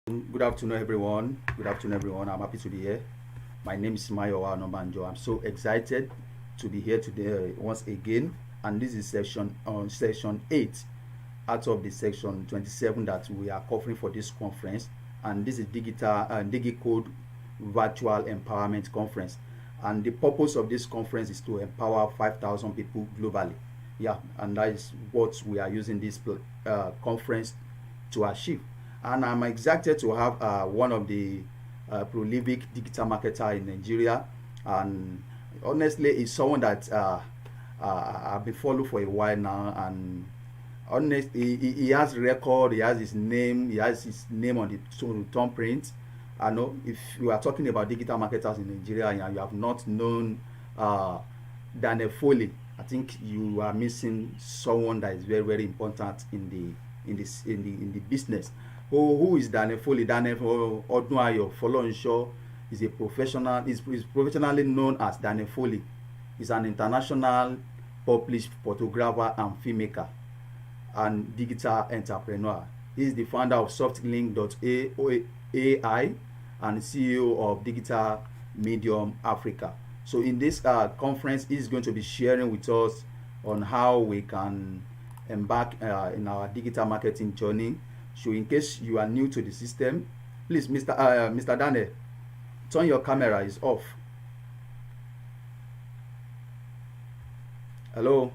Good afternoon, everyone. Good afternoon, everyone. I'm happy to be here. My name is Mayowa Nomanjo. I'm so excited to be here today once again. And this is section 8 out of the section 27 that we are covering for this conference. And this is DigiCode Virtual Empowerment Conference. And the purpose of this conference is to empower 5,000 people globally. Yeah, and that is what we are using this conference to achieve. And I'm excited to have one of the prolific digital marketer in Nigeria. And honestly, he's someone that I've been following for a while now. And honestly, he has record, he has his name on the thumbprint. I know if you are talking about digital marketers in Nigeria and you have not known uh, Daniel Foley, I think you are missing someone that is very very important in the business. Who is Daniel Foley? Daniel Odunayo Folorunsho is a professional. Is professionally known as Daniel Foley. He's an international published photographer and filmmaker and digital entrepreneur. He is the founder of Softlink.ai and CEO of Digital Medium Africa. So in this conference, he's going to be sharing with us on how we can embark in our digital marketing journey. So in case you are new to the system, please, Mr. Daniel, turn your camera is off. Hello,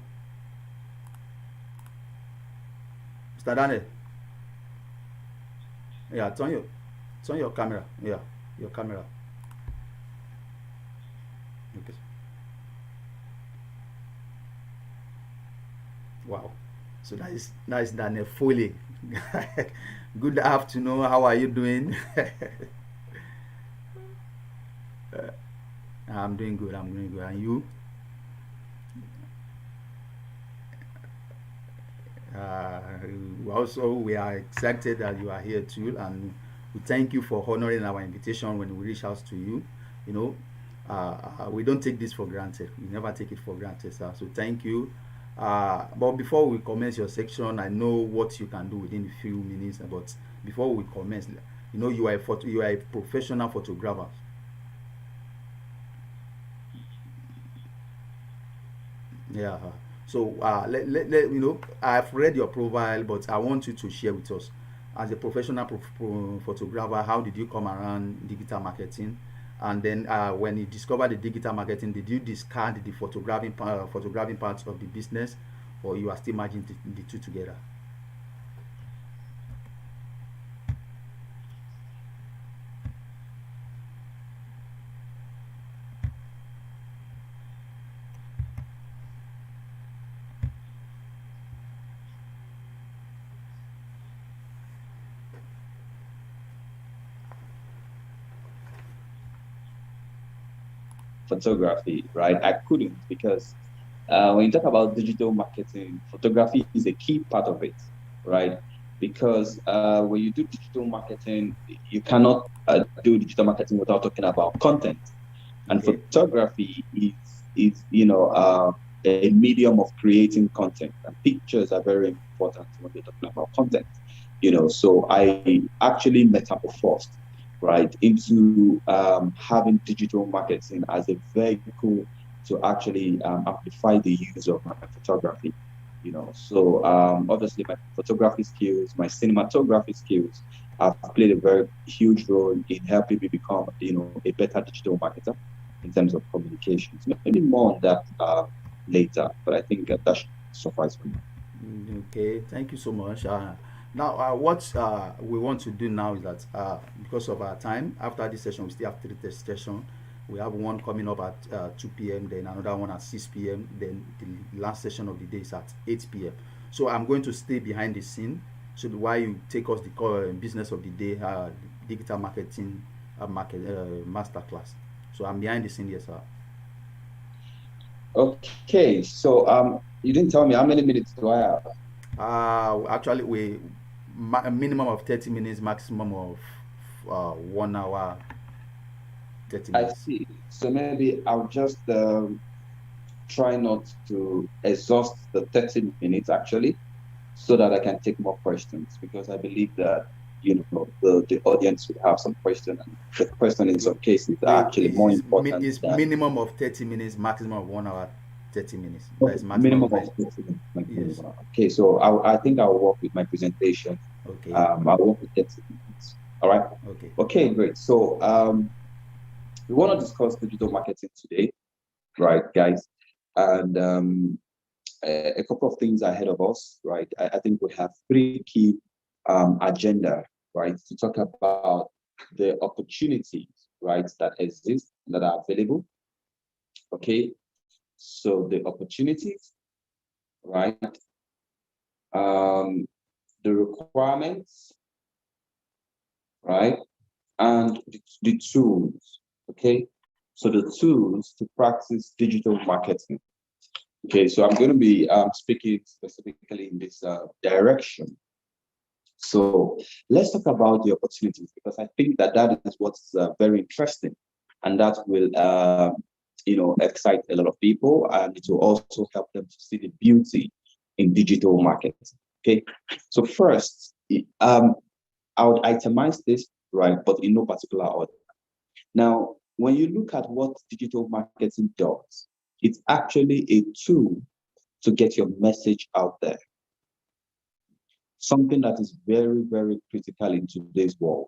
Mr. Daniel. Yeah, turn your camera. Yeah, your camera. Okay. Wow. So that is Daniel Foley. Good afternoon. How are you doing? I'm doing good. I'm doing good. And you? Uh, Also, we are excited that you are here too, and we thank you for honoring our invitation when we reach out to you. You know, we don't take this for granted. We never take it for granted, sir. So thank you. But before we commence your section, I know what you can do within a few minutes. But before we commence, you are a professional photographer. Yeah. So I've read your profile, but I want you to share with us, as a professional photographer, how did you come around digital marketing? And then when you discovered the digital marketing, did you discard the photographing part of the business, or you are still merging the two together? photography, right? I couldn't because when you talk about digital marketing, photography is a key part of it, right? Because when you do digital marketing, you cannot do digital marketing without talking about content. And Okay. photography is a medium of creating content, and pictures are very important when you're talking about content. So I actually metamorphosed right into having digital marketing as a vehicle to actually amplify the use of my photography. So obviously my photography skills, my cinematography skills have played a very huge role in helping me become, a better digital marketer in terms of communications. Maybe more on that later, but I think that should suffice for now. Okay, thank you so much. Now, what we want to do now is that because of our time, after this session, we still have three test sessions. We have one coming up at 2 p.m., then another one at 6 p.m., then the last session of the day is at 8 p.m. So I'm going to stay behind the scene. So while you take us the business of the day, digital marketing masterclass. So I'm behind the scene, yes, sir. Okay, so you didn't tell me how many minutes do I have? Actually, a minimum of 30 minutes, maximum of 1 hour, 30 I minutes. see. So maybe I'll just try not to exhaust the 30 minutes actually, so that I can take more questions because I believe that. the audience would have some question, and the question in some cases are actually more important Is than minimum of 30 minutes, maximum of 1 hour, 30 minutes. That okay, is maximum minimum of of nice. 30 minutes, maximum Yes. 1 hour. Okay, so I think I'll work with my presentation. Okay. I'll work with 30 minutes. All right. Okay. Okay, great. So we want to discuss digital marketing today, right, guys? And a couple of things ahead of us, right? I think we have three key agenda, right, to talk about the opportunities, right, that exist, that are available. Okay, so the opportunities, right, um, the requirements, right, and the tools. Okay, so the tools to practice digital marketing. Okay, so I'm going to be speaking specifically in this direction. So let's talk about the opportunities, because I think that that is what's very interesting, and that will excite a lot of people, and it will also help them to see the beauty in digital marketing. Okay, so first, I would itemize this, right, but in no particular order. Now, when you look at what digital marketing does, it's actually a tool to get your message out there, something that is very, very critical in today's world.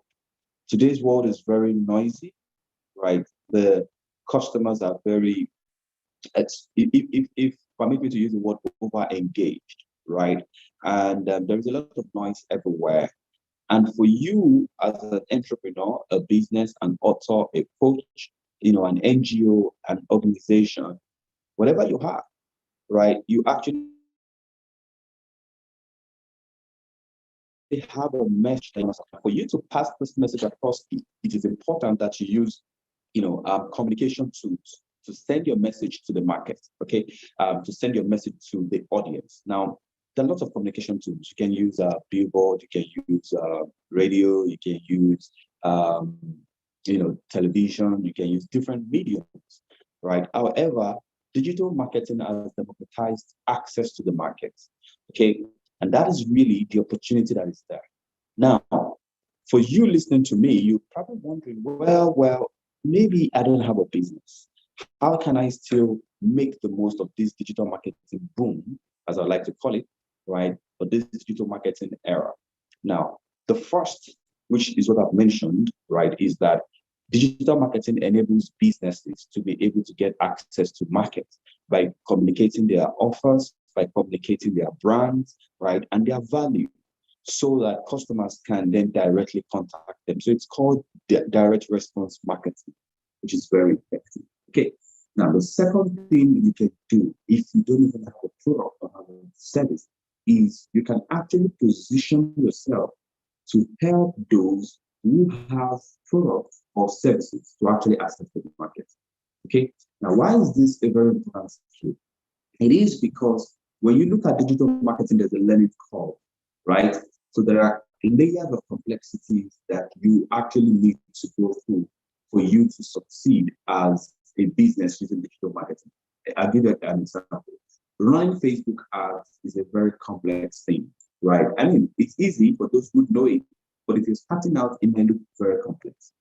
Today's world is very noisy, right? The customers are very, if permit me to use the word, over engaged, right? And there is a lot of noise everywhere. And for you as an entrepreneur, a business, an author, a coach, an NGO, an organization, whatever you have, right? You actually have a message. For you to pass this message across, it is important that you use, communication tools to send your message to the market. Okay, to send your message to the audience. Now, there are lots of communication tools. You can use a billboard, you can use radio, you can use television, you can use different mediums, right? However, digital marketing has democratized access to the market. Okay, and that is really the opportunity that is there. Now, for you listening to me, you're probably wondering, well, maybe I don't have a business. How can I still make the most of this digital marketing boom, as I like to call it, right? For this digital marketing era. Now, the first, which is what I've mentioned, right, is that digital marketing enables businesses to be able to get access to markets by communicating their offers, by communicating their brands, right, and their value, so that customers can then directly contact them. So it's called direct response marketing, which is very effective. Okay. Now, the second thing you can do if you don't even have a product or have a service is you can actually position yourself to help those who have products or services to actually access the market. Okay. Now, why is this a very important skill? It is because when you look at digital marketing, there's a learning curve, right? So there are layers of complexities that you actually need to go through for you to succeed as a business using digital marketing. I'll give you an example. Running Facebook ads is a very complex thing, right? I mean, it's easy for those who know it, but if you're starting out, it may look very complex.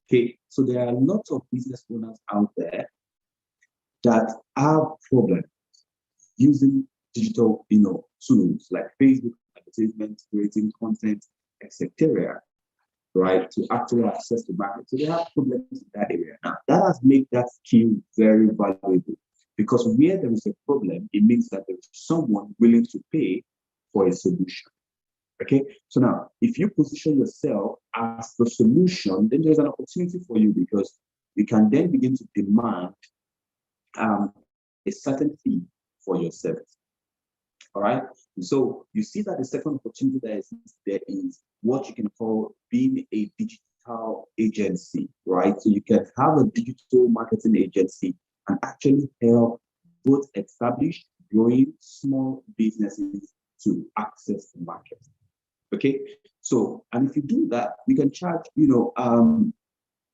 Okay, so there are lots of business owners out there that have problems using digital, tools like Facebook advertisement, creating content, etc., right, to actually access the market. So they have problems in that area. Now, that has made that skill very valuable, because where there is a problem, it means that there is someone willing to pay for a solution. Okay, so now if you position yourself as the solution, then there's an opportunity for you, because you can then begin to demand a certain fee for your service. All right. So you see that the second opportunity there is what you can call being a digital agency, right? So you can have a digital marketing agency and actually help both established, growing small businesses to access the market. Okay. So, and if you do that, you can charge,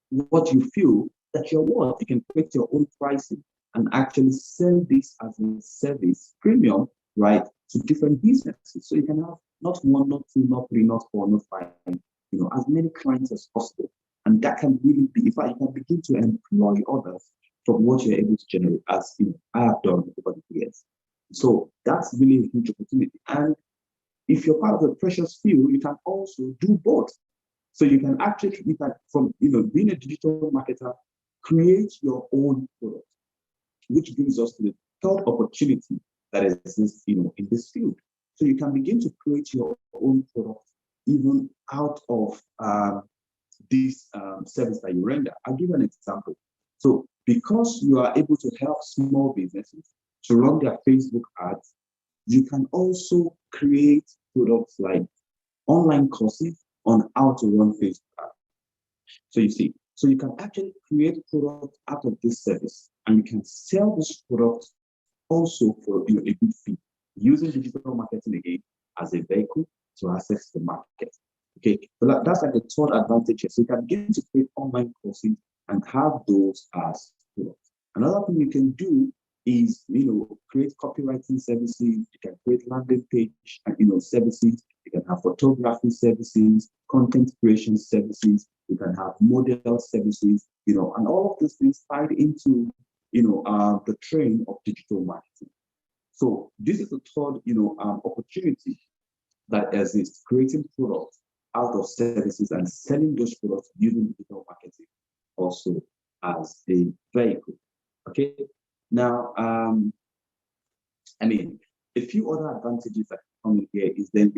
what you feel that you're worth. You can create your own pricing and actually sell this as a service premium, right, to different businesses. So you can have not one, not two, not three, not four, not five. as many clients as possible. And that can really be, in fact, you can begin to employ others from what you're able to generate, as I have done over the years. So that's really a huge opportunity. And if you're part of the precious few, you can also do both. So you can actually, from being a digital marketer, create your own product, which brings us to the third opportunity that exists, in this field. So you can begin to create your own product even out of this service that you render. I'll give you an example. So because you are able to help small businesses to run their Facebook ads, you can also create products like online courses on how to run Facebook ads. So you see, so you can actually create products out of this service, and you can sell this product also for a good fee, using digital marketing again as a vehicle to access the market. Okay, so that's like the third advantage here. So you can begin to create online courses and have those as products. Another thing you can do is create copywriting services. You can create landing page services. You can have photography services, content creation services. You can have model services. And all of these things tied into the train of digital marketing. So this is the third opportunity that exists, creating products out of services and selling those products using digital marketing also as a vehicle. Okay. Now, a few other advantages that come in here is then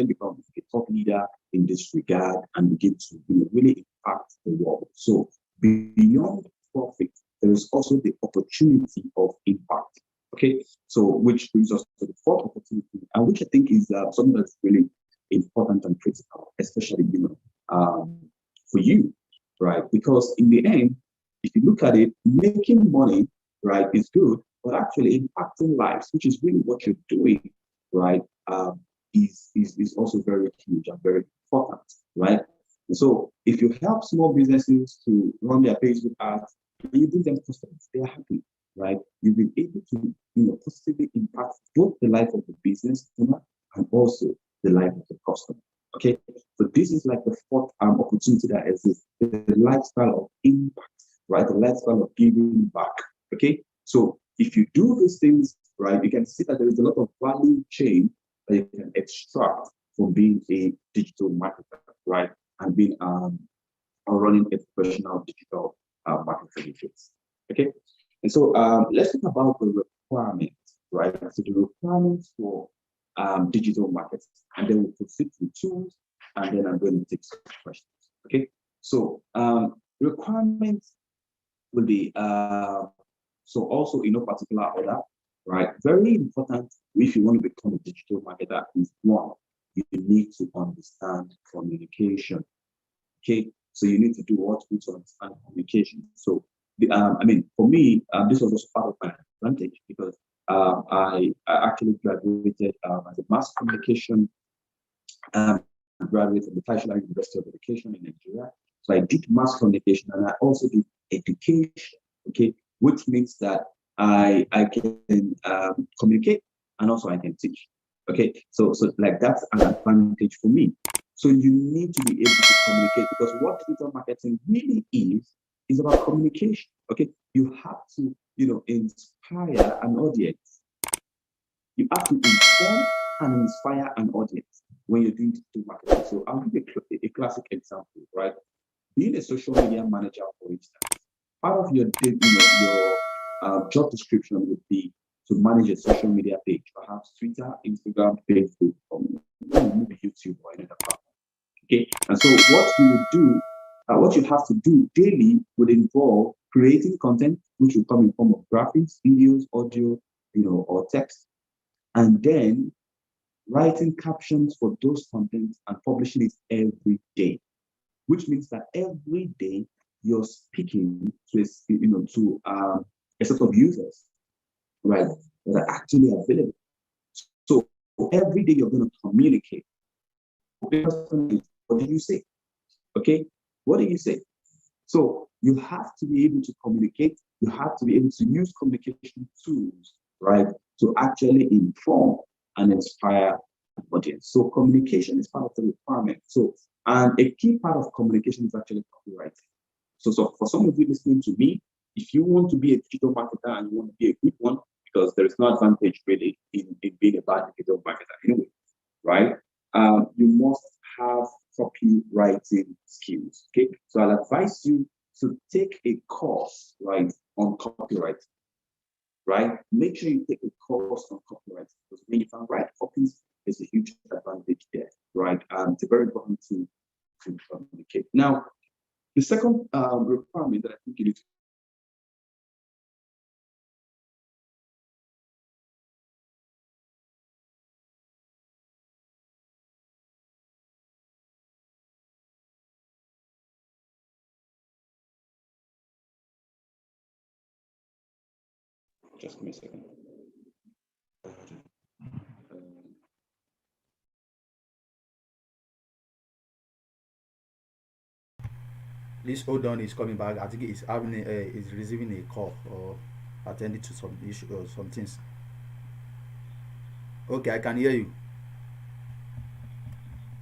become a thought leader in this regard and begin to really impact the world. So beyond profit, there is also the opportunity of impact. Okay, so which brings us to the fourth opportunity, and which I think is something that's really important and critical, especially for you, right? Because in the end, if you look at it, making money, right, is good, but actually impacting lives, which is really what you're doing, right, is also very huge and very important, right? And so if you help small businesses to run their Facebook ads and you bring them customers, they are happy, right? You've been able to positively impact both the life of the business owner and also the life of the customer. Okay, so this is like the fourth opportunity that exists, the lifestyle of impact, right? The lifestyle of giving back. Okay, so if you do these things, right, you can see that there is a lot of value chain that you can extract from being a digital marketer, right, and being or running a professional digital marketing business. Okay, and so let's talk about the requirements, right? So the requirements for digital marketing, and then we'll proceed to tools, and then I'm going to take some questions. Okay, so requirements will be so also in no particular order, right? Very important if you want to become a digital marketer is one, you need to understand communication. Okay, so you need to do what you need to understand communication. So for me, this was also part of my advantage because I actually graduated as a mass communication graduate from the National University of Education in Nigeria. So I did mass communication and I also did education, okay, which means that I can communicate and also I can teach. Okay, so like that's an advantage for me. So you need to be able to communicate because what digital marketing really is about communication. Okay, you have to inspire an audience. You have to inform and inspire an audience when you're doing digital marketing. So I'll give you a classic example, right? Being a social media manager, for instance, part of your job description would be to manage a social media page, perhaps Twitter, Instagram, Facebook, or maybe YouTube or another platform. Okay, and so what you would do, what you have to do daily would involve creating content, which will come in form of graphics, videos, audio, or text, and then writing captions for those contents and publishing it every day, which means that every day you're speaking to a set of users, right, that are actually available. So every day you're going to communicate. What do you say? Okay, what do you say? So you have to be able to communicate. You have to be able to use communication tools, right, to actually inform and inspire an audience. So communication is part of the requirement. So And a key part of communication is actually copywriting. So for some of you listening to me, if you want to be a digital marketer and you want to be a good one, because there is no advantage really in being a bad digital marketer anyway, right? You must have copywriting skills. Okay, so I'll advise you to take a course, right, on copywriting, right? Make sure you take a course on copywriting, because when you can write copies, there's a huge advantage there, right? It's very important to communicate. Now, the second requirement that I think you need to just give me a second. Please hold on. He's coming back. I think he's having he's receiving a call or attending to some issue or some things. Okay, I can hear you.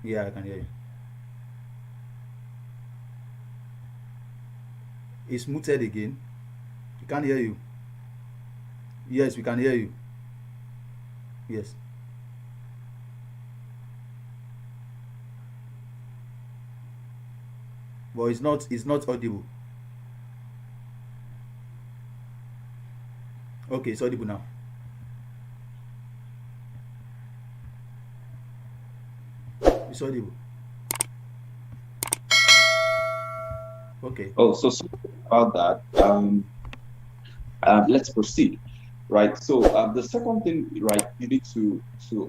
Yeah, I can hear you. It's muted again. We can't hear you. Yes, we can hear you. Yes. But it's not audible. Okay, it's audible now. It's audible. Okay. Oh, so sorry about that. Let's proceed. Right. So the second thing, right, you need to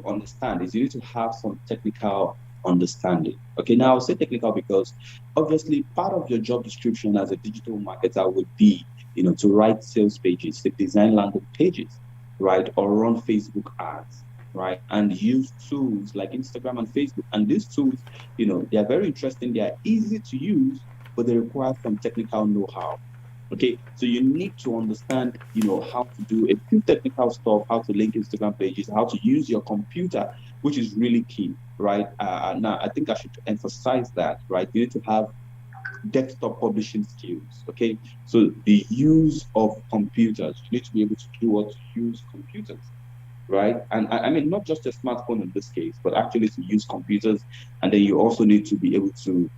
understand is you need to have some technical understanding. Okay. Now I'll say technical because obviously part of your job description as a digital marketer would be, to write sales pages, to design landing pages, right, or run Facebook ads, right, and use tools like Instagram and Facebook. And these tools, they are very interesting. They are easy to use, but they require some technical know-how. Okay, so you need to understand, how to do a few technical stuff, how to link Instagram pages, how to use your computer, which is really key, right? Now, I think I should emphasize that, right? You need to have desktop publishing skills, okay? So the use of computers, you need to be able to do what to use computers, right? And I mean, not just a smartphone in this case, but actually to use computers. And then you also need to be able to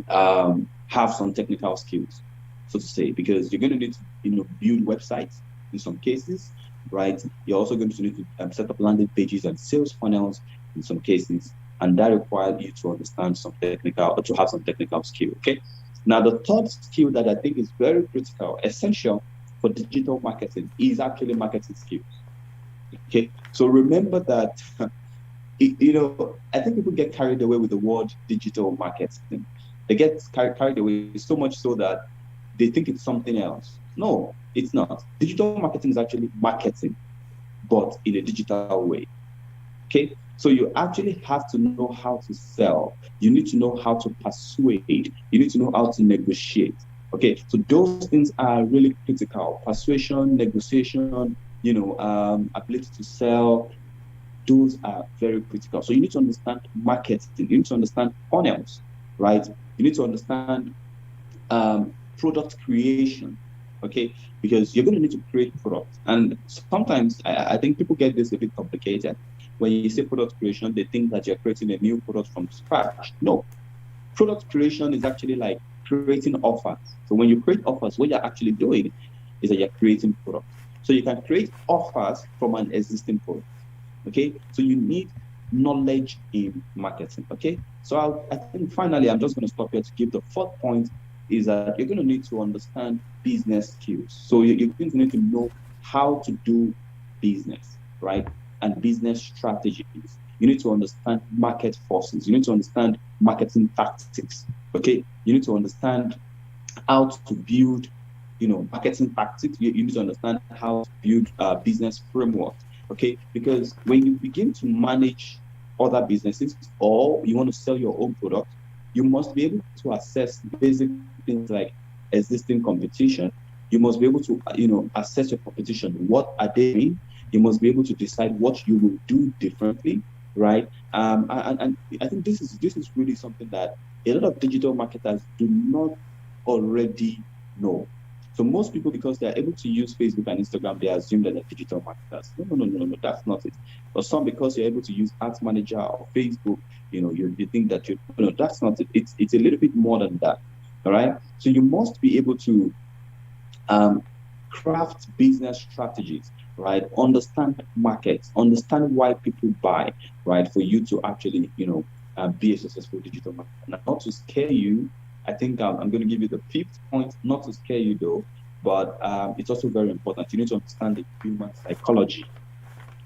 have some technical skills, so to say, because you're going to need to, build websites in some cases, right? You're also going to need to set up landing pages and sales funnels in some cases, and that requires you to understand some technical, or to have some technical skill. Okay. Now, the third skill that I think is very critical, essential for digital marketing, is actually marketing skills. Okay. So remember that. I think people get carried away with the word digital marketing. They get carried away so much so that they think it's something else. No, it's not. Digital marketing is actually marketing, but in a digital way. Okay, so you actually have to know how to sell. You need to know how to persuade. You need to know how to negotiate. Okay, so those things are really critical. Persuasion, negotiation, ability to sell. Those are very critical. So you need to understand marketing. You need to understand funnels, right? You need to understand product creation, okay? Because you're going to need to create products. And sometimes I think people get this a bit complicated. When you say product creation, they think that you're creating a new product from scratch. No, product creation is actually like creating offers. So when you create offers, what you're actually doing is that you're creating products. So you can create offers from an existing product. Okay, so you need knowledge in marketing. Okay, so I think finally I'm just going to stop here to give the fourth point is that you're going to need to understand business skills. So you're going to need to know how to do business, right? And business strategies. You need to understand market forces. You need to understand marketing tactics. Okay, you need to understand how to build, marketing tactics. You need to understand how to build business frameworks. Okay, because when you begin to manage other businesses or you want to sell your own product, you must be able to assess basic things like existing competition. You must be able to, assess your competition. What are they doing? You must be able to decide what you will do differently, right? And I think this is really something that a lot of digital marketers do not already know. So most people, because they are able to use Facebook and Instagram, they assume that they're digital marketers. No, no, no, no, no, that's not it. But some, because you're able to use Ads Manager or Facebook, you think that no, that's not it. It's a little bit more than that. All right. So you must be able to um, craft business strategies, right? Understand markets, understand why people buy, right? For you to actually, be a successful digital marketer. Now, not to scare you, I think I'm going to give you the fifth point, not to scare you though, but it's also very important. You need to understand the human psychology.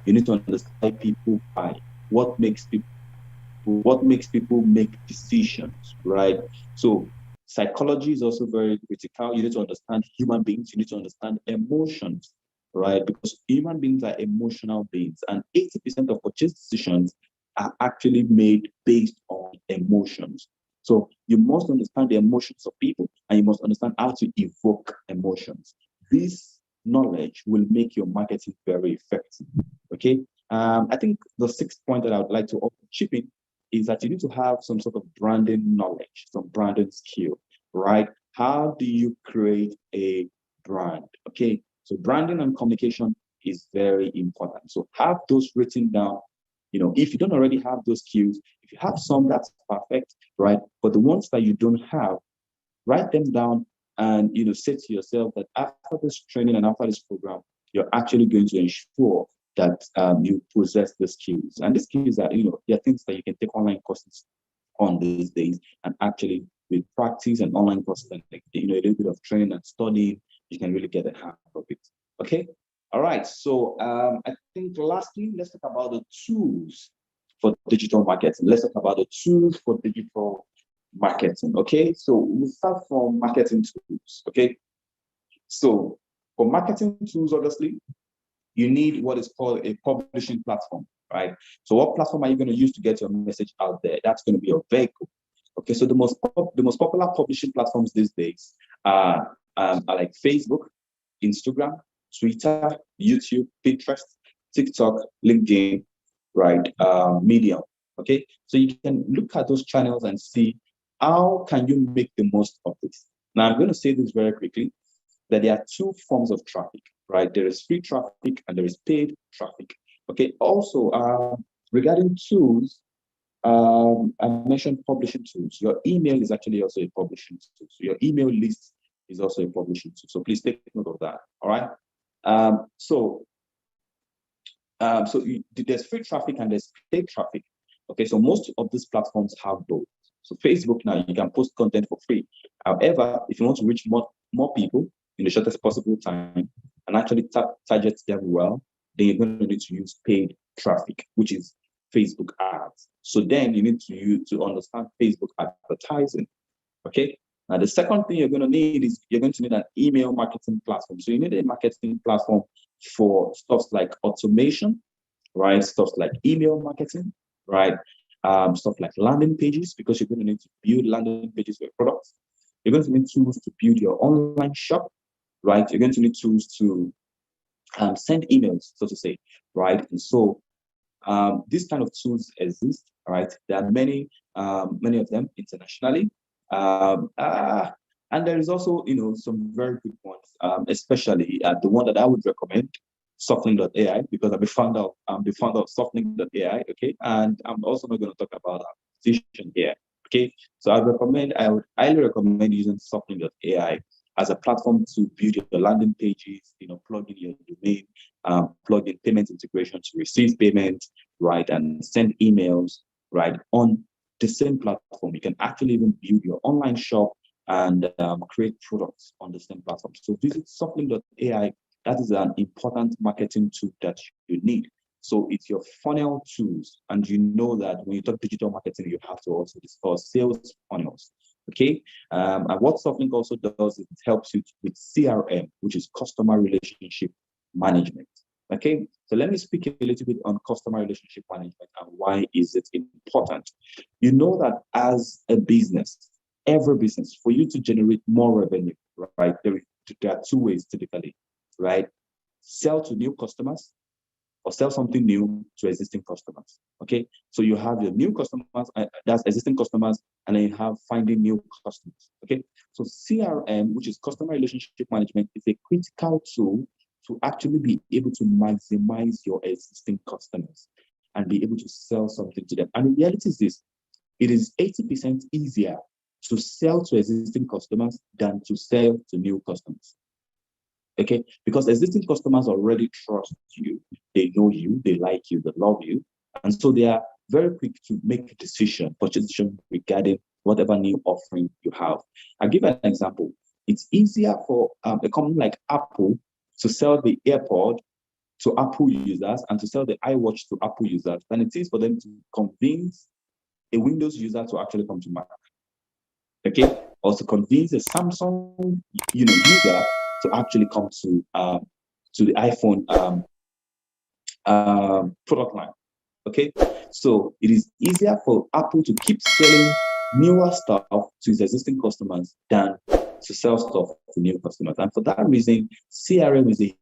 You need to understand why people buy, what makes people make decisions, right? So psychology is also very critical. You need to understand human beings. You need to understand emotions, right? Because human beings are emotional beings, and 80% of purchase decisions are actually made based on emotions. So you must understand the emotions of people, and you must understand how to evoke emotions. This knowledge will make your marketing very effective. Okay. I think the sixth point that I would like to also chip in is that you need to have some sort of branding knowledge, some branding skill, right? How do you create a brand? Okay, so branding and communication is very important. So have those written down. If you don't already have those skills, if you have some, that's perfect, right? But the ones that you don't have, write them down, and say to yourself that after this training and after this program, you're actually going to ensure that you possess the skills. And the skills are, there are things that you can take online courses on these days, and actually with practice and online courses and a little bit of training and studying, you can really get a hang of it. Okay. All right. So I think lastly, let's talk about the tools for digital marketing. Let's talk about the tools for digital marketing. Okay. So we'll start from marketing tools. Okay. So for marketing tools, obviously, you need what is called a publishing platform, right? So what platform are you going to use to get your message out there? That's going to be your vehicle. Okay, so the most popular publishing platforms these days are like Facebook, Instagram, Twitter, YouTube, Pinterest, TikTok, LinkedIn, right? Medium. Okay, so you can look at those channels and see how can you make the most of this. Now I'm going to say this very quickly, that there are two forms of traffic, right? There is free traffic and there is paid traffic. Okay. Also, regarding tools, I mentioned publishing tools. Your email is actually also a publishing tool. So your email list is also a publishing tool. So please take note of that. All right. Um, so there's free traffic and there's paid traffic. Okay, so most of these platforms have both. So Facebook now, you can post content for free. However, if you want to reach more people in the shortest possible time and actually target them well, then you're going to need to use paid traffic, which is Facebook ads. So then you need to understand Facebook advertising. Okay. Now the second thing you're going to need is you're going to need an email marketing platform. So you need a marketing platform for stuff like automation, right? Stuff like email marketing, right? Stuff like landing pages, because you're going to need to build landing pages for your products. You're going to need tools to build your online shop, right? You're going to need tools to send emails, so to say, right? And so these kind of tools exist, right? There are many of them internationally. Um, uh, and there is also, some very good ones, especially the one that I would recommend, Softlink.ai, because I'm the founder of Softlink.ai, okay? And I'm also not going to talk about our position here, okay? So I would highly recommend using Softlink.ai as a platform to build your landing pages, plug in your domain, plug in payment integration to receive payment, right, and send emails, right, on the same platform. You can actually even build your online shop and create products on the same platform. So visit Softlink.ai. That is an important marketing tool that you need. So it's your funnel tools. And you know that when you talk digital marketing, you have to also discuss sales funnels. Okay. And what Softlink also does is it helps you with CRM, which is customer relationship management. Okay, so let me speak a little bit on customer relationship management and why is it important. You know that as a business, every business, for you to generate more revenue, right, there are two ways typically, right? Sell to new customers or sell something new to existing customers. Okay, so you have your new customers, that's existing customers, and then you have finding new customers. Okay, so CRM, which is customer relationship management, is a critical tool to actually be able to maximize your existing customers and be able to sell something to them. And the reality is this: it is 80% easier to sell to existing customers than to sell to new customers. Okay, because existing customers already trust you, they know you, they like you, they love you, and so they are very quick to make a decision, purchase decision regarding whatever new offering you have. I'll give an example. It's easier for a company like Apple to sell the AirPod to Apple users and to sell the iWatch to Apple users than it is for them to convince a Windows user to actually come to Mac. Okay, or to convince a Samsung, user to actually come to the iPhone product line. Okay, so it is easier for Apple to keep selling newer stuff to its existing customers than to sell stuff to new customers. And for that reason, CRM is a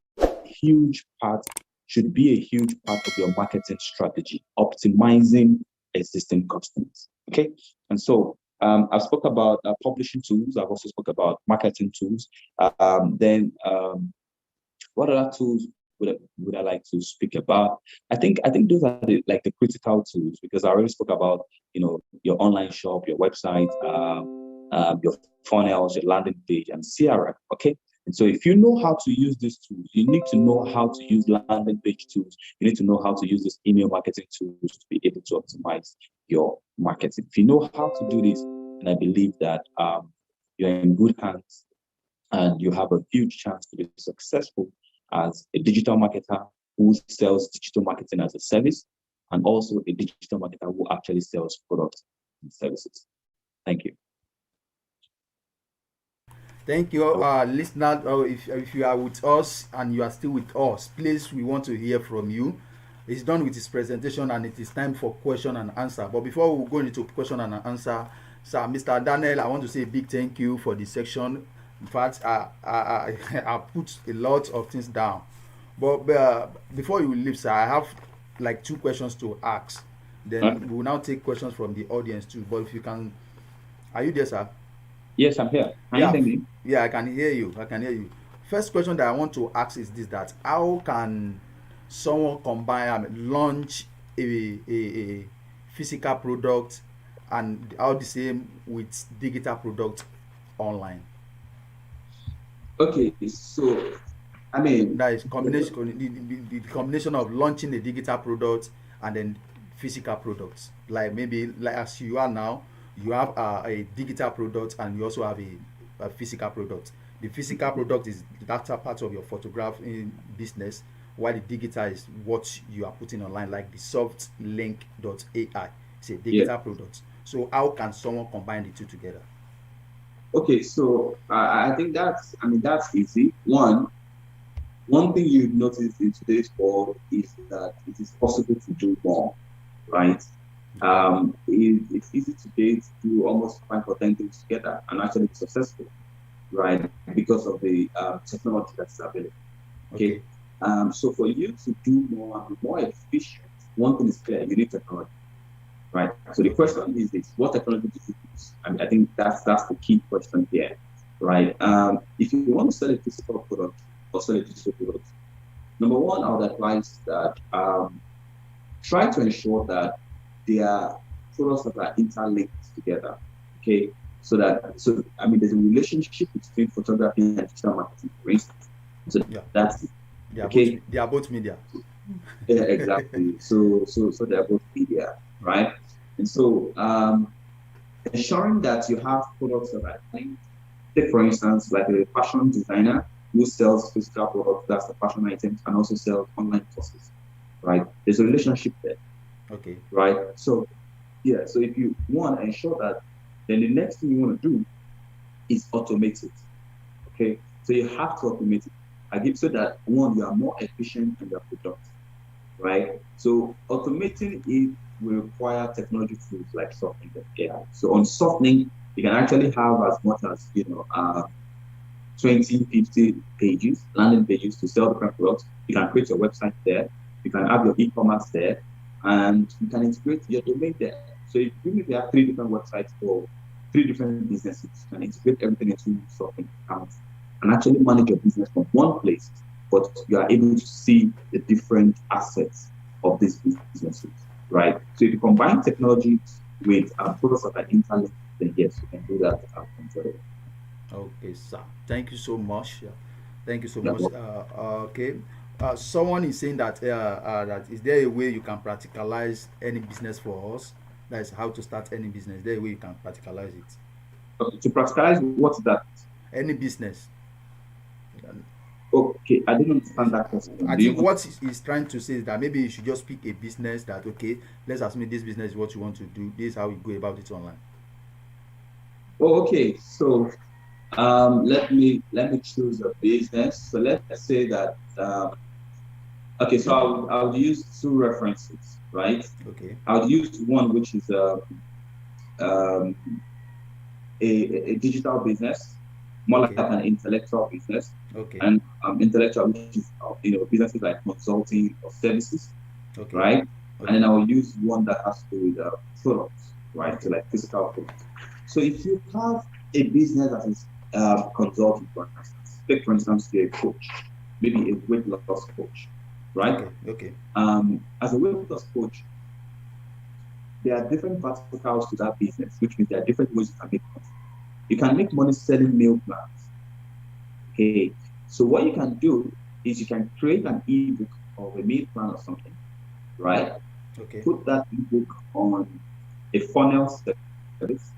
huge part, should be a huge part of your marketing strategy, optimizing existing customers. Okay, and so I've spoke about publishing tools. I've also spoke about marketing tools. What other tools would I like to speak about? I think those are the critical tools, because I already spoke about your online shop, your website, your funnels, your landing page, and CRM. Okay, and so if you know how to use these tools, you need to know how to use landing page tools. You need to know how to use these email marketing tools to be able to optimize your marketing. If you know how to do this, and I believe that you're in good hands and you have a huge chance to be successful as a digital marketer who sells digital marketing as a service, and also a digital marketer who actually sells products and services. Thank you. Thank you, listener. If you are with us and you are still with us, please, we want to hear from you. He's done with his presentation and it is time for question and answer. But before we go into question and answer, sir, Mr. Daniel, I want to say a big thank you for this section. In fact, I put a lot of things down. But before you leave, sir, I have like 2 questions to ask. Then we will now take questions from the audience too. But if you can, are you there, sir? Yes, I'm here. Yeah, I can hear you. First question that I want to ask is this: that how can someone combine launch a physical product and how the same with digital product online? Okay, so that is combination, the combination of launching a digital product and then physical products. Like maybe like as you are now, you have a digital product and you also have a physical product. The physical product is that part of your photographing business, while the digital is what you are putting online, like the Softlink.ai. It's a digital product. So how can someone combine the two together? Okay, so I think that's easy. One thing you've noticed in today's world is that it is possible to do more, right? It's easy today to do almost 5 or 10 things together and actually be successful, right? Because of the technology that's available. Okay. So for you to do more and be more efficient, one thing is clear: you need technology, right? So the question is this: what technology do you use? I think that's the key question here, right? If you want to sell a physical product or sell a digital product, number one, I would advise that try to ensure that they are products that are interlinked together. Okay, so there's a relationship between photography and digital marketing, for instance. So that's it. They are both media. Yeah, exactly. So they are both media, right? And so ensuring that you have products that are linked. Take for instance, like a fashion designer who sells physical products, that's the fashion items, and also sells online courses, right? There's a relationship there. Okay. Right. So so if you want to ensure that, then the next thing you want to do is automate it. Okay. So you have to automate it. So that one, you are more efficient in your product. Right. So automating it will require technology tools like Softlink.ai. So on Softlink, you can actually have as much as 20, 50 pages, landing pages to sell different products. You can create your website there. You can have your e-commerce there, and you can integrate your domain there. So even if you have 3 different websites or 3 different businesses, you can integrate everything into Softlink accounts and actually manage your business from one place, but you are able to see the different assets of these businesses, right? So if you combine technology with products that are interlinked, then yes, you can do that comfortably. Okay, sir. Thank you so much. Yeah. Thank you so Yeah, much. Okay. Someone is saying that that is there a way you can practicalize any business for us? That is how to start any business. Is there a way you can practicalize it? to practicalize what's that? Any business. Um, Okay, I didn't is- understand that question. I Do you think want? what he's trying to say is that maybe you should just pick a business that okay, let's assume this business is what you want to do. This is how you go about it online. Oh, okay. So let me choose a business. So let's say that okay. So I'll use 2 references, right? Okay. I'll use one which is um, a digital business, more like Okay. an intellectual business, Okay. and intellectual, which is businesses like consulting or services, Okay. right? And then Okay. I will use one that has to do with products, right? So Okay. like physical products. So if you have a business that is consulting, for instance, take for instance you're a coach, maybe a weight loss coach, right? Okay. Okay. As a weight loss coach, there are different verticals to that business, which means there are different ways you can make money. You can make money selling meal plans. Okay. So what you can do is you can create an ebook of a meal plan or something, right? Okay. Put that ebook on a funnel service,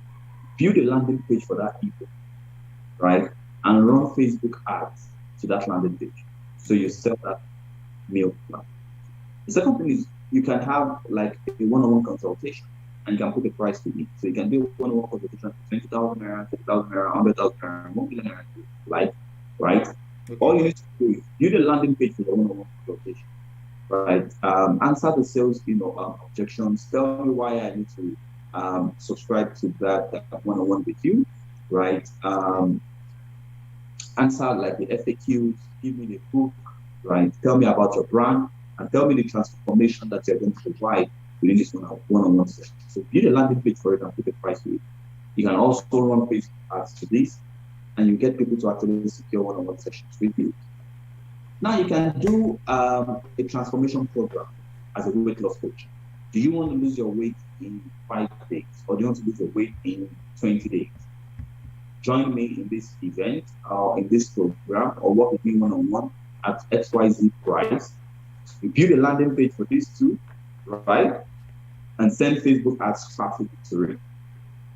build a landing page for that ebook, right? And run Okay. Facebook ads to that landing page. So you Okay. sell that meal plan. The second thing is you can have like a one-on-one consultation and you can put a price to it. So you can do a one-on-one consultation for 20,000 naira, 30,000 naira, 100,000 naira, 1 million naira, like, right? All Okay. you need to do is build a landing page for your one-on-one consultation, right? Answer the sales, objections. Tell me why I need to subscribe to that one-on-one with you, right? Okay. Answer like the FAQs, give me the book, right? Tell me about your brand and tell me the transformation that you're going to provide within this one-on-one session. So build a landing page for it and put a price to it. You can also run Facebook ads to this and you get people to actually secure one-on-one sessions with you. Now you can do a transformation program as a weight loss coach. Do you want to lose your weight in 5 days or do you want to lose your weight in 20 days? Join me in this event or in this program or work with me one-on-one at XYZ price. You build a landing page for these two, right? And send Facebook ads traffic to it.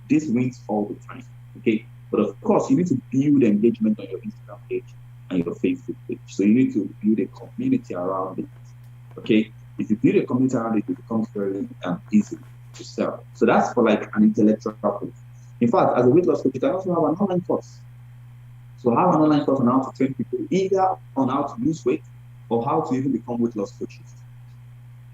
This wins all the time, okay? But of course, you need to build engagement on your Instagram page and your Facebook page. So you need to build a community around it, okay? If you build a community around it, it becomes very easy to sell. So that's for like an intellectual coach. In fact, as a weight loss coach, you can also have an online course. So have an online course on how to train people, either on how to lose weight or how to even become weight loss coaches,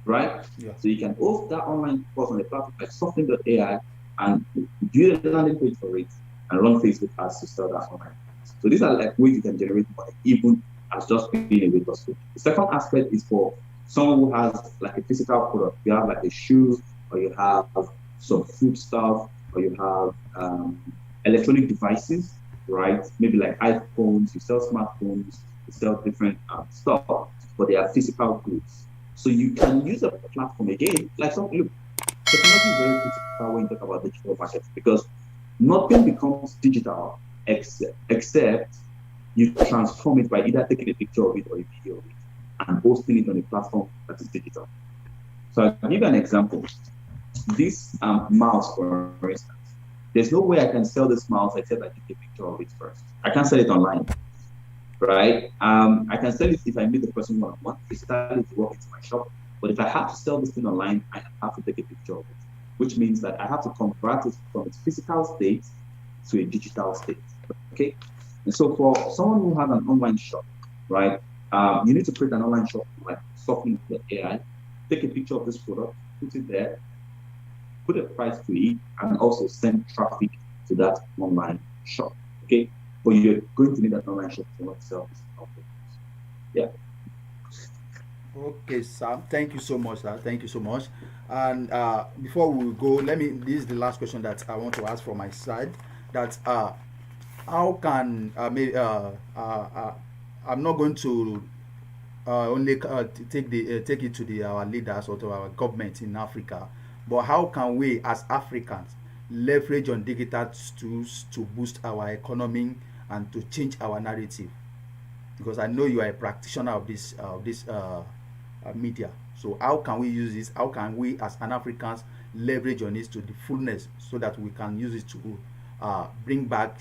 right? Yeah. So you can host that online course on a platform like Softlink.ai and build a landing page for it and run Facebook ads to sell that online. So these are like ways you can generate money, even as just being a weight loss coach. The second aspect is for someone who has like a physical product. You have like a shoe, or you have some food stuff, or you have electronic devices, right? Maybe like iPhones, you sell smartphones, you sell different stuff, but they are physical goods. So you can use a platform again, like some look, technology is very critical when you talk about digital marketing because nothing becomes digital except you transform it by either taking a picture of it or a video of it and posting it on a platform that is digital. So I'll give you an example. This mouse, for instance, there's no way I can sell this mouse except I take a picture of it first. I can't sell it online, right? I can sell it if I meet the person one-on-one, physically to walk into my shop. But if I have to sell this thing online, I have to take a picture of it, which means that I have to convert it from its physical state to a digital state. Okay. And so for someone who has an online shop, right, you need to create an online shop like Softlink.ai, take a picture of this product, put it there, put a price to it, and also send traffic to that online shop. Okay. But you're going to need an online shop to not sell this. Yeah. Okay, sir. Thank you so much, sir. Thank you so much. And before we go, let me. This is the last question that I want to ask from my side. That how can I'm not going to only take it to the our leaders or to our government in Africa, but how can we as Africans leverage on digital tools to boost our economy and to change our narrative? Because I know you are a practitioner of this media. So how can we use this? How can we as an Africans leverage on this to the fullness so that we can use it to bring back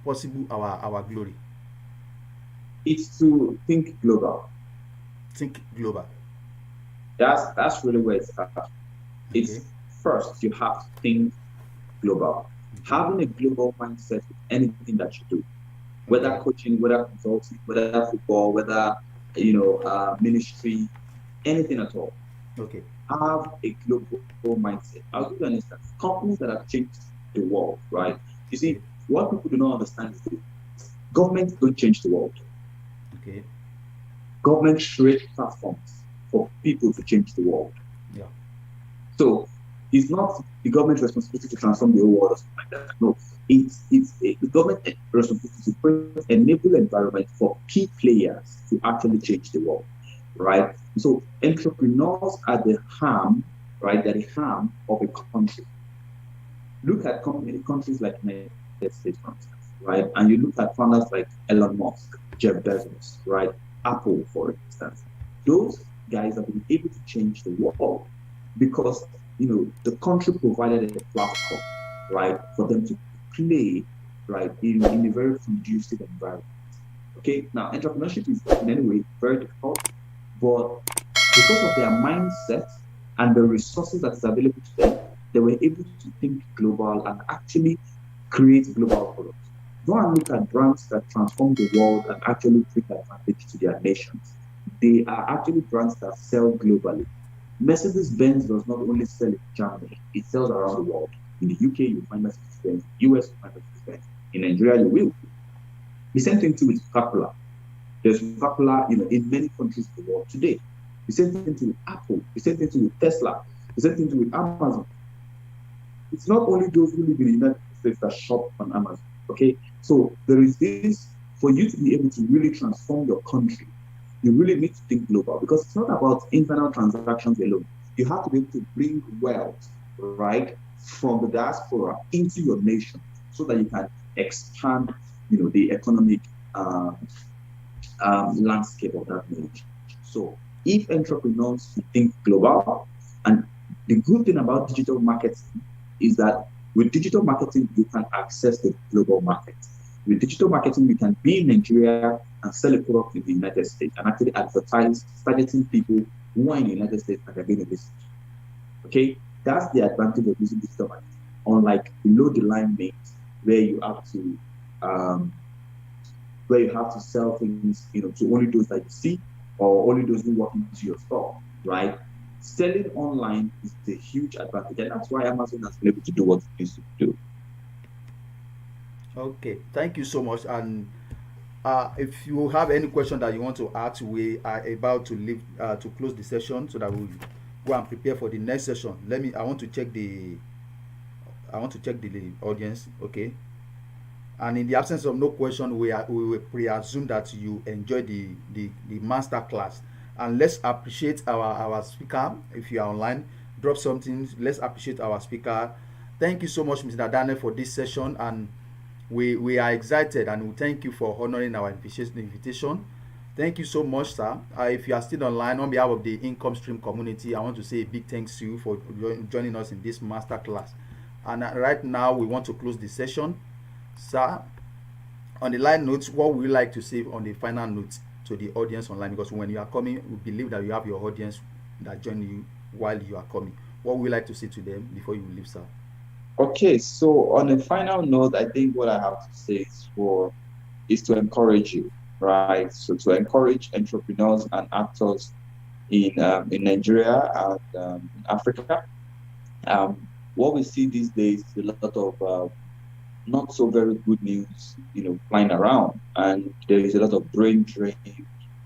possible our glory? It's to think global. Think global. That's really where it starts. Okay. It's first you have to think global. Okay. Having a global mindset with anything that you do, whether Okay. coaching, whether consulting, whether football, whether ministry, anything at all. Okay. Have a global mindset. I'll give you an instance. Companies that have changed the world, right? You Okay. see, what people do not understand is this. Governments don't change the world. Okay. Governments create platforms for people to change the world. Yeah. So it's not the government's responsibility to transform the whole world or something like that. No, the government responsibility to create enable environment for key players to actually change the world, right? So entrepreneurs are the harm, right? They're the harm of a country. Look at countries like United States, for instance, right? And you look at founders like Elon Musk, Jeff Bezos, right? Apple, for instance. Those guys have been able to change the world because the country provided a platform, right, for them to play, right, in a very conducive environment. Okay, now entrepreneurship is in any way very difficult, but because of their mindset and the resources that is available to them, they were able to think global and actually create global products. Go and look at brands that transform the world and actually bring advantage to their nations. They are actually brands that sell globally. Mercedes-Benz does not only sell in Germany, it sells around the world. In the UK, you find Mercedes-Benz. In the US, you find Mercedes-Benz. In Nigeria, you will. The same thing too with Coca-Cola. There's Coca-Cola, in many countries in the world today. The same thing too with Apple. The same thing too with Tesla. The same thing too with Amazon. It's not only those who live in the United States that shop on Amazon. Okay, so there is this for you to be able to really transform your country. You really need to think global because it's not about internal transactions alone. You have to be able to bring wealth, right, from the diaspora into your nation so that you can expand, the economic landscape of that nation. So if entrepreneurs think global, and the good thing about digital marketing is that with digital marketing, you can access the global market. With digital marketing, you can be in Nigeria and sell a product in the United States and actually advertise targeting people who are in the United States and are going to visit. Okay, that's the advantage of using digital marketing. Unlike below the line means where you have to um, sell things, to only those that you see or only those who walk into your store, right? Selling online is a huge advantage, and that's why Amazon has been able to do what it needs to do. Okay. Thank you so much. And if you have any question that you want to ask, we are about to leave to close the session so that we go and prepare for the next session. I want to check the audience. Okay. And in the absence of no question, we will pre-assume that you enjoy the master class. And let's appreciate our speaker. If you are online, drop something. Let's appreciate our speaker. Thank you so much, Mr. Daniel, for this session. And we are excited, and we thank you for honoring our invitation. Thank you so much, sir. If you are still online, on behalf of the income stream community, I want to say a big thanks to you for joining us in this master class. And right now, we want to close the session. Sir, on the line notes, what would you like to say on the final note to the audience online? Because when you are coming, we believe that you have your audience that join you while you are coming. What would you like to say to them before you leave, sir? Okay, so on a final note, I think what I have to say is to encourage you, right? So to encourage entrepreneurs and actors in Nigeria and in Africa. What we see these days is a lot of not so very good news, flying around, and there is a lot of brain drain,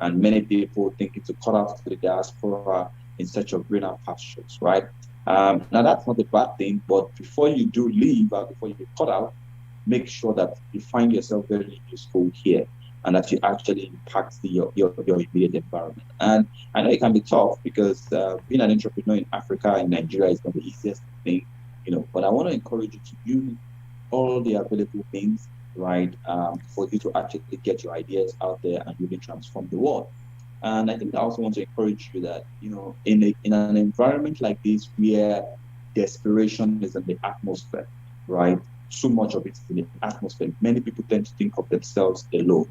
and many people thinking to cut out to the diaspora in search of greener pastures, right? Now that's not a bad thing, but before you do leave or before you cut out, make sure that you find yourself very useful here and that you actually impact your immediate environment. And I know it can be tough because being an entrepreneur in Africa and Nigeria is not the easiest thing, but I want to encourage you to use all the available means, right, for you to actually get your ideas out there and really transform the world. And I think I also want to encourage you that, in an environment like this where desperation is in the atmosphere, right? So much of it is in the atmosphere. Many people tend to think of themselves alone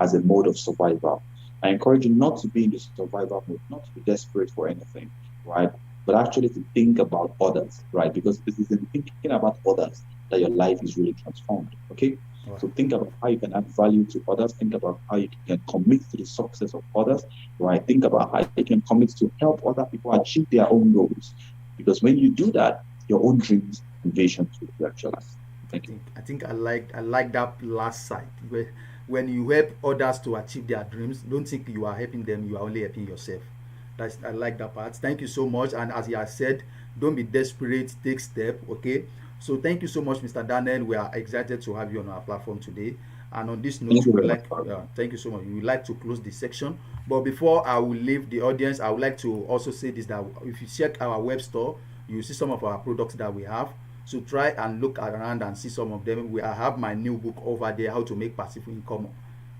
as a mode of survival. I encourage you not to be in the survival mode, not to be desperate for anything, right? But actually to think about others, right? Because this is in thinking about others that your life is really transformed. Okay. Wow. So think about how you can add value to others. Think about how you can commit to the success of others, right? Think about how you can commit to help other people achieve their own goals. Because when you do that, your own dreams and visions will be actualized. Thank you. I think I like that last side where when you help others to achieve their dreams, don't think you are helping them, you are only helping yourself. I like that part. Thank you so much. And as you have said, don't be desperate, take step. Okay. So thank you so much, Mr. Daniel. We are excited to have you on our platform today. And on this note, Thank you we would very much, like Barbara. thank you so much. We would like to close this section. But before I will leave the audience, I would like to also say this, that if you check our web store, you see some of our products that we have. So try and look around and see some of them. I have my new book over there, How to Make Passive Income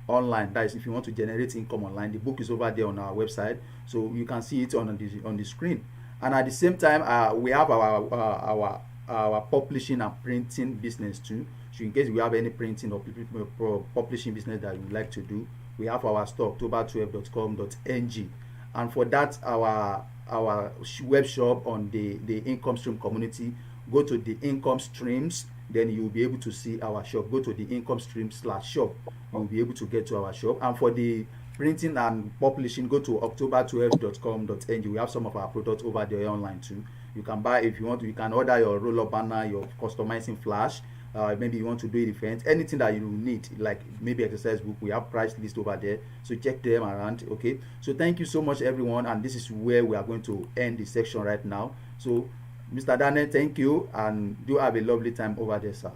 Online. That is, if you want to generate income online, the book is over there on our website, so you can see it on the screen. And at the same time, we have our publishing and printing business too. So in case we have any printing or publishing business that you would like to do, we have our store, october12.com.ng. And for that, our web shop on the income stream community, go to the income streams, then you will be able to see our shop. Go to the income stream slash shop, you will be able to get to our shop. And for the printing and publishing, go to october12.com.ng. We have some of our products over there online too. You can buy, if you want to, you can order your roll up banner, your customizing flash. Maybe you want to do events, anything that you need, like maybe exercise book, we have price list over there, so check them around. Okay, so thank you so much everyone, and this is where we are going to end the section right now. So Mr. Daniel, thank you, and do have a lovely time over there, sir.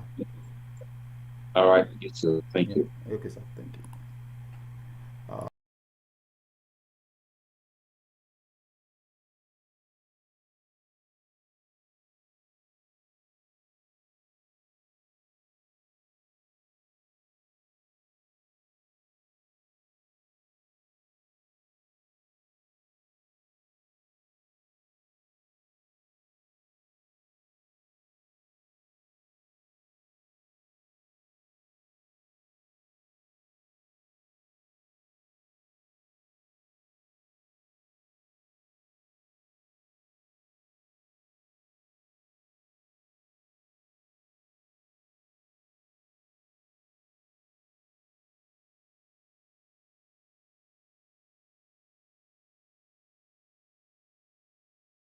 All right, you too. Thank Yeah. you. Okay, sir. Thank you.